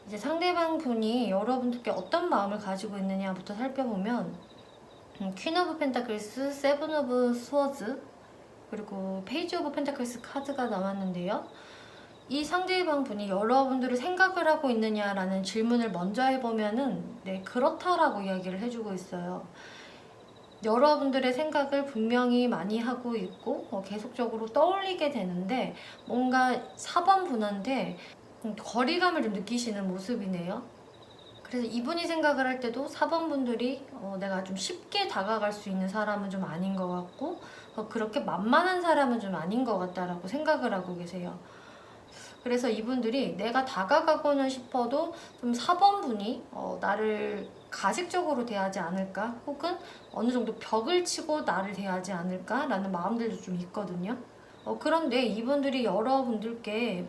이제 상대방 분이 여러분들께 어떤 마음을 가지고 있느냐부터 살펴보면 퀸 오브 펜타클스, 세븐 오브 스워즈, 그리고 페이지 오브 펜타클스 카드가 나왔는데요. 이 상대방 분이 여러분들을 생각을 하고 있느냐라는 질문을 먼저 해보면은 네, 그렇다라고 이야기를 해주고 있어요. 여러분들의 생각을 분명히 많이 하고 있고 계속적으로 떠올리게 되는데 뭔가 4번 분한테 거리감을 좀 느끼시는 모습이네요. 그래서 이분이 생각을 할 때도 4번 분들이 내가 좀 쉽게 다가갈 수 있는 사람은 좀 아닌 것 같고 그렇게 만만한 사람은 좀 아닌 것 같다라고 생각을 하고 계세요. 그래서 이분들이 내가 다가가고는 싶어도 좀 4번 분이 나를 가식적으로 대하지 않을까, 혹은 어느 정도 벽을 치고 나를 대하지 않을까 라는 마음들도 좀 있거든요. 그런데 이분들이 여러분들께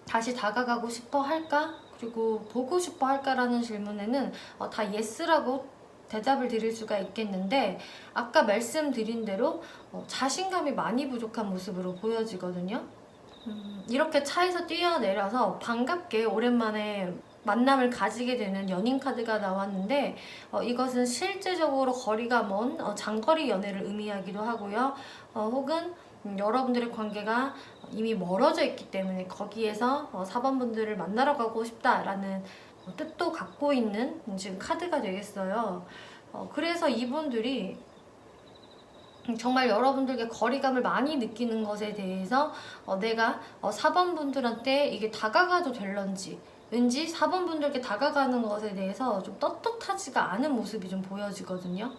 다시 다가가고 싶어 할까? 그리고 보고 싶어 할까라는 질문에는 다 yes라고 대답을 드릴 수가 있겠는데, 아까 말씀드린 대로 자신감이 많이 부족한 모습으로 보여지거든요. 이렇게 차에서 뛰어내려서 반갑게 오랜만에 만남을 가지게 되는 연인 카드가 나왔는데 이것은 실제적으로 거리가 먼 장거리 연애를 의미하기도 하고요. 혹은 여러분들의 관계가 이미 멀어져 있기 때문에 거기에서 4번 분들을 만나러 가고 싶다라는 뜻도 갖고 있는 지금 카드가 되겠어요. 그래서 이분들이 정말 여러분들께 거리감을 많이 느끼는 것에 대해서 내가 4번 분들한테 이게 다가가도 될런지, 왠지 4번 분들께 다가가는 것에 대해서 좀 떳떳하지가 않은 모습이 좀 보여지거든요.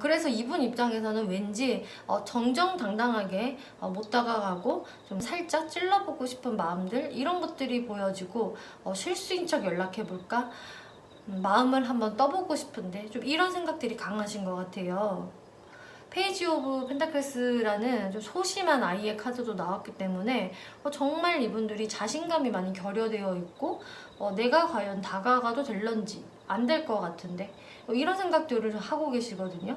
그래서 이분 입장에서는 왠지 정정당당하게 못 다가가고 좀 살짝 찔러보고 싶은 마음들, 이런 것들이 보여지고 실수인 척 연락해볼까? 마음을 한번 떠보고 싶은데 좀 이런 생각들이 강하신 것 같아요. 페이지 오브 펜타클스라는 좀 소심한 아이의 카드도 나왔기 때문에 정말 이분들이 자신감이 많이 결여되어 있고 내가 과연 다가가도 될런지 안 될 것 같은데 이런 생각들을 하고 계시거든요.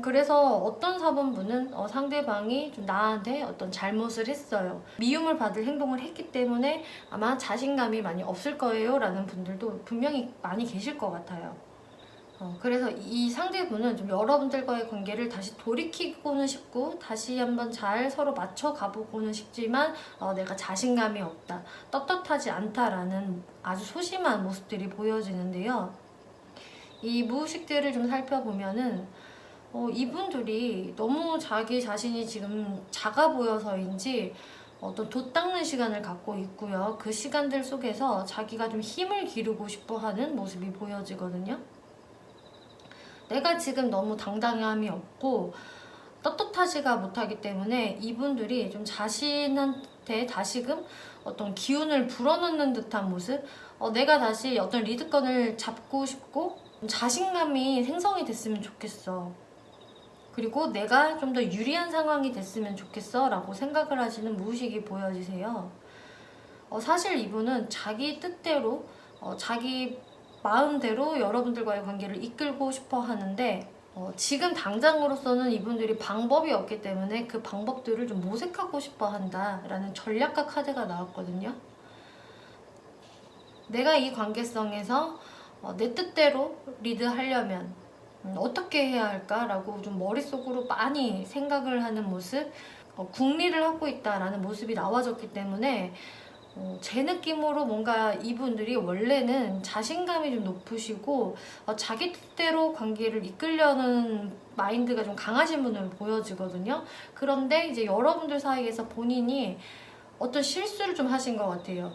그래서 어떤 4번분은 상대방이 좀 나한테 어떤 잘못을 했어요, 미움을 받을 행동을 했기 때문에 아마 자신감이 많이 없을 거예요 라는 분들도 분명히 많이 계실 것 같아요. 그래서 이 상대분은 좀 여러분들과의 관계를 다시 돌이키고는 싶고 다시 한번 잘 서로 맞춰 가보고는 싶지만 내가 자신감이 없다, 떳떳하지 않다라는 아주 소심한 모습들이 보여지는데요. 이 무의식들을 좀 살펴보면은 이분들이 너무 자기 자신이 지금 작아 보여서인지 어떤 돛닦는 시간을 갖고 있고요. 그 시간들 속에서 자기가 좀 힘을 기르고 싶어 하는 모습이 보여지거든요. 내가 지금 너무 당당함이 없고 떳떳하지가 못하기 때문에 이분들이 좀 자신한테 다시금 어떤 기운을 불어넣는 듯한 모습, 내가 다시 어떤 리드권을 잡고 싶고 자신감이 생성이 됐으면 좋겠어, 그리고 내가 좀 더 유리한 상황이 됐으면 좋겠어 라고 생각을 하시는 무의식이 보여지세요. 사실 이분은 자기 뜻대로 자기 마음대로 여러분들과의 관계를 이끌고 싶어 하는데 지금 당장으로서는 이분들이 방법이 없기 때문에 그 방법들을 좀 모색하고 싶어 한다라는 전략가 카드가 나왔거든요. 내가 이 관계성에서 내 뜻대로 리드하려면 어떻게 해야 할까라고 좀 머릿속으로 많이 생각을 하는 모습, 궁리를 하고 있다라는 모습이 나와졌기 때문에 제 느낌으로 뭔가 이분들이 원래는 자신감이 좀 높으시고 자기 뜻대로 관계를 이끌려는 마인드가 좀 강하신 분으로 보여지거든요. 그런데 이제 여러분들 사이에서 본인이 어떤 실수를 좀 하신 것 같아요.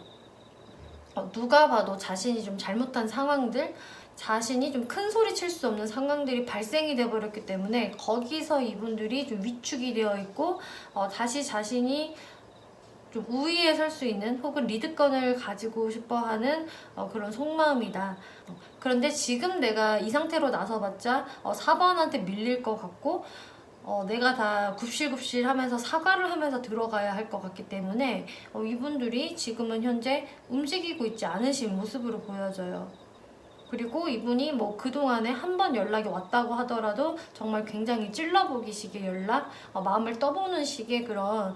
누가 봐도 자신이 좀 잘못한 상황들, 자신이 좀 큰 소리 칠 수 없는 상황들이 발생이 돼버렸기 때문에 거기서 이분들이 좀 위축이 되어 있고 다시 자신이 좀 우위에 설 수 있는 혹은 리드권을 가지고 싶어하는 그런 속마음이다. 그런데 지금 내가 이 상태로 나서봤자 4번한테 밀릴 것 같고 내가 다 굽실굽실 하면서 사과를 하면서 들어가야 할 것 같기 때문에 이분들이 지금은 현재 움직이고 있지 않으신 모습으로 보여져요. 그리고 이분이 뭐 그동안에 한 번 연락이 왔다고 하더라도 정말 굉장히 찔러보기 식의 연락, 마음을 떠보는 식의 그런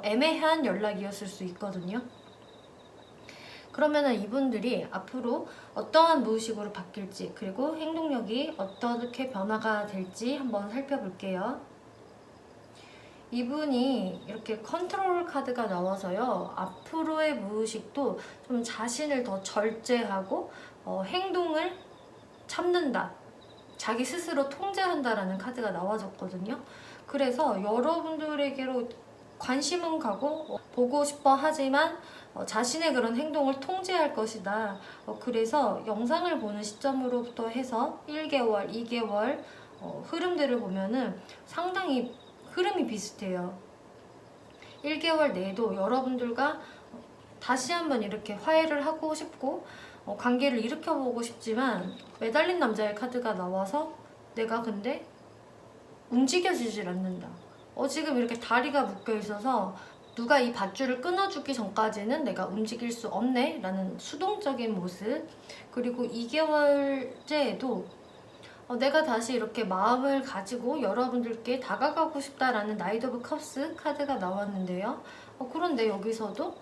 애매한 연락이었을 수 있거든요. 그러면은 이분들이 앞으로 어떠한 무의식으로 바뀔지, 그리고 행동력이 어떻게 변화가 될지 한번 살펴볼게요. 이분이 이렇게 컨트롤 카드가 나와서요, 앞으로의 무의식도 좀 자신을 더 절제하고 행동을 참는다, 자기 스스로 통제한다라는 카드가 나와줬거든요. 그래서 여러분들에게로 관심은 가고 보고 싶어 하지만 자신의 그런 행동을 통제할 것이다. 그래서 영상을 보는 시점으로부터 해서 1개월, 2개월 흐름들을 보면은 상당히 흐름이 비슷해요. 1개월 내에도 여러분들과 다시 한번 이렇게 화해를 하고 싶고 관계를 일으켜보고 싶지만 매달린 남자의 카드가 나와서 내가 근데 움직여지질 않는다. 지금 이렇게 다리가 묶여 있어서 누가 이 밧줄을 끊어주기 전까지는 내가 움직일 수 없네 라는 수동적인 모습. 그리고 2개월째에도 내가 다시 이렇게 마음을 가지고 여러분들께 다가가고 싶다라는 나이트 오브 컵스 카드가 나왔는데요. 그런데 여기서도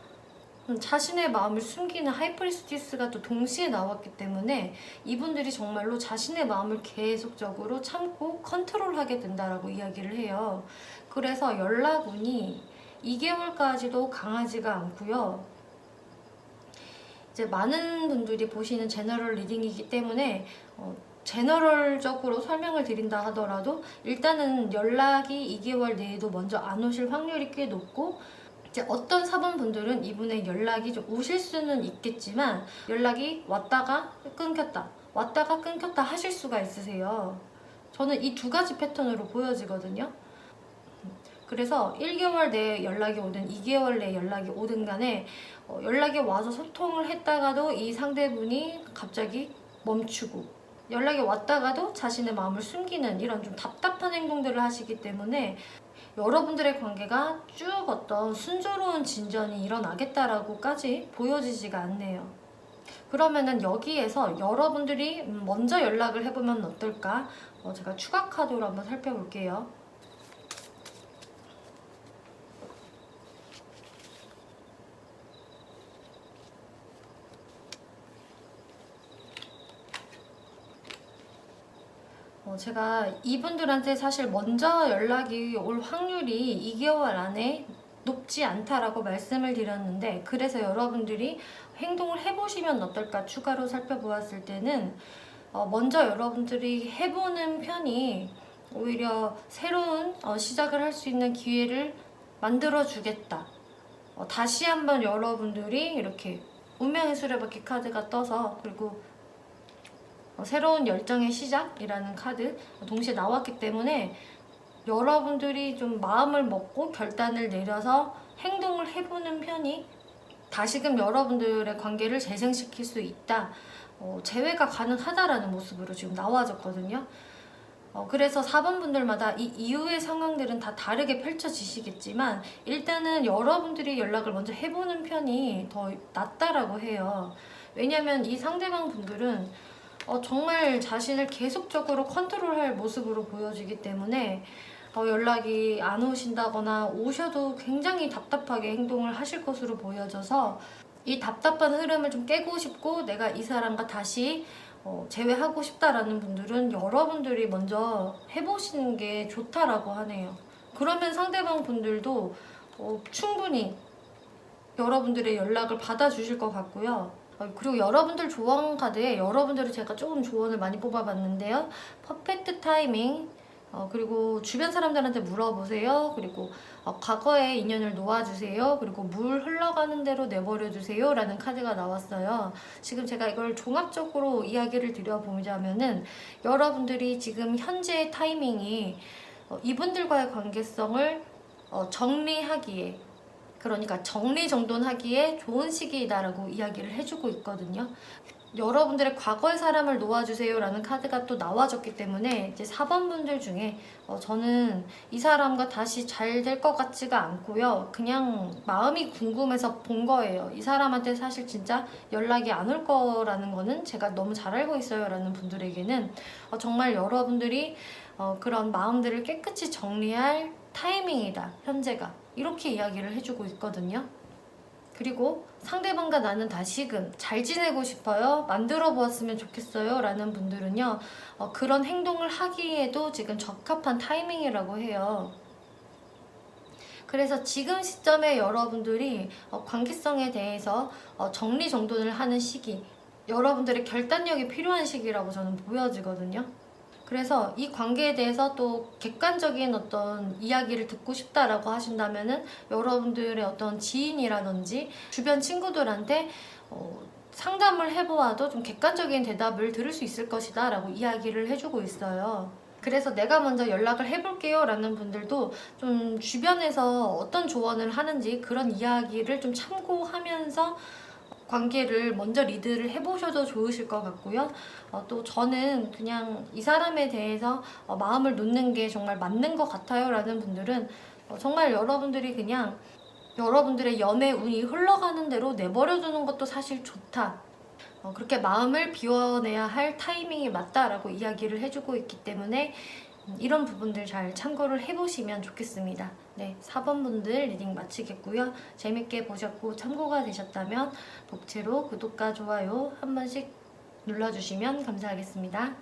자신의 마음을 숨기는 하이프리스티스가 또 동시에 나왔기 때문에 이분들이 정말로 자신의 마음을 계속적으로 참고 컨트롤하게 된다라고 이야기를 해요. 그래서 연락운이 2개월까지도 강하지가 않고요. 이제 많은 분들이 보시는 제너럴 리딩이기 때문에 제너럴적으로 설명을 드린다 하더라도 일단은 연락이 2개월 내에도 먼저 안 오실 확률이 꽤 높고, 이제 어떤 사번분들은 이분의 연락이 좀 오실 수는 있겠지만 연락이 왔다가 끊겼다, 왔다가 끊겼다 하실 수가 있으세요. 저는 이 두 가지 패턴으로 보여지거든요. 그래서 1개월 내에 연락이 오든 2개월 내에 연락이 오든 간에 연락이 와서 소통을 했다가도 이 상대분이 갑자기 멈추고, 연락이 왔다가도 자신의 마음을 숨기는 이런 좀 답답한 행동들을 하시기 때문에 여러분들의 관계가 쭉 어떤 순조로운 진전이 일어나겠다라고까지 보여지지가 않네요. 그러면은 여기에서 여러분들이 먼저 연락을 해보면 어떨까? 제가 추가 카드로 한번 살펴볼게요. 제가 이분들한테 사실 먼저 연락이 올 확률이 2개월 안에 높지 않다라고 말씀을 드렸는데, 그래서 여러분들이 행동을 해보시면 어떨까 추가로 살펴보았을 때는 먼저 여러분들이 해보는 편이 오히려 새로운 시작을 할 수 있는 기회를 만들어 주겠다. 다시 한번 여러분들이 이렇게 운명의 수레바퀴 카드가 떠서, 그리고 새로운 열정의 시작이라는 카드 동시에 나왔기 때문에 여러분들이 좀 마음을 먹고 결단을 내려서 행동을 해보는 편이 다시금 여러분들의 관계를 재생시킬 수 있다, 재회가 가능하다라는 모습으로 지금 나와졌거든요. 그래서 4번 분들마다 이 이후의 상황들은 다 다르게 펼쳐지시겠지만 일단은 여러분들이 연락을 먼저 해보는 편이 더 낫다라고 해요. 왜냐면 이 상대방 분들은 정말 자신을 계속적으로 컨트롤할 모습으로 보여지기 때문에 연락이 안 오신다거나 오셔도 굉장히 답답하게 행동을 하실 것으로 보여져서 이 답답한 흐름을 좀 깨고 싶고 내가 이 사람과 다시 재회하고 싶다라는 분들은 여러분들이 먼저 해보시는 게 좋다라고 하네요. 그러면 상대방 분들도 충분히 여러분들의 연락을 받아주실 것 같고요. 그리고 여러분들 조언 카드에 여러분들을 제가 조금 조언을 많이 뽑아봤는데요. 퍼펙트 타이밍, 그리고 주변 사람들한테 물어보세요. 그리고 과거의 인연을 놓아주세요. 그리고 물 흘러가는 대로 내버려주세요 라는 카드가 나왔어요. 지금 제가 이걸 종합적으로 이야기를 드려보자면은 여러분들이 지금 현재의 타이밍이 이분들과의 관계성을 정리하기에, 그러니까 정리정돈하기에 좋은 시기이다라고 이야기를 해주고 있거든요. 여러분들의 과거의 사람을 놓아주세요 라는 카드가 또 나와줬기 때문에 이제 4번 분들 중에 저는 이 사람과 다시 잘 될 것 같지가 않고요. 그냥 마음이 궁금해서 본 거예요. 이 사람한테 사실 진짜 연락이 안 올 거라는 거는 제가 너무 잘 알고 있어요 라는 분들에게는 정말 여러분들이 그런 마음들을 깨끗이 정리할 타이밍이다, 현재가. 이렇게 이야기를 해주고 있거든요. 그리고 상대방과 나는 다시금 잘 지내고 싶어요. 만들어 보았으면 좋겠어요. 라는 분들은요. 그런 행동을 하기에도 지금 적합한 타이밍이라고 해요. 그래서 지금 시점에 여러분들이 관계성에 대해서 정리정돈을 하는 시기, 여러분들의 결단력이 필요한 시기라고 저는 보여지거든요. 그래서 이 관계에 대해서 또 객관적인 어떤 이야기를 듣고 싶다라고 하신다면은 여러분들의 어떤 지인이라든지 주변 친구들한테 상담을 해보아도 좀 객관적인 대답을 들을 수 있을 것이다 라고 이야기를 해주고 있어요. 그래서 내가 먼저 연락을 해볼게요 라는 분들도 좀 주변에서 어떤 조언을 하는지 그런 이야기를 좀 참고하면서 관계를 먼저 리드를 해보셔도 좋으실 것 같고요. 또 저는 그냥 이 사람에 대해서 마음을 놓는 게 정말 맞는 것 같아요 라는 분들은 정말 여러분들이 그냥 여러분들의 연애 운이 흘러가는 대로 내버려두는 것도 사실 좋다. 그렇게 마음을 비워내야 할 타이밍이 맞다라고 이야기를 해주고 있기 때문에 이런 부분들 잘 참고를 해보시면 좋겠습니다. 네, 4번 분들 리딩 마치겠고요. 재밌게 보셨고 참고가 되셨다면 복채로 구독과 좋아요 한 번씩 눌러주시면 감사하겠습니다.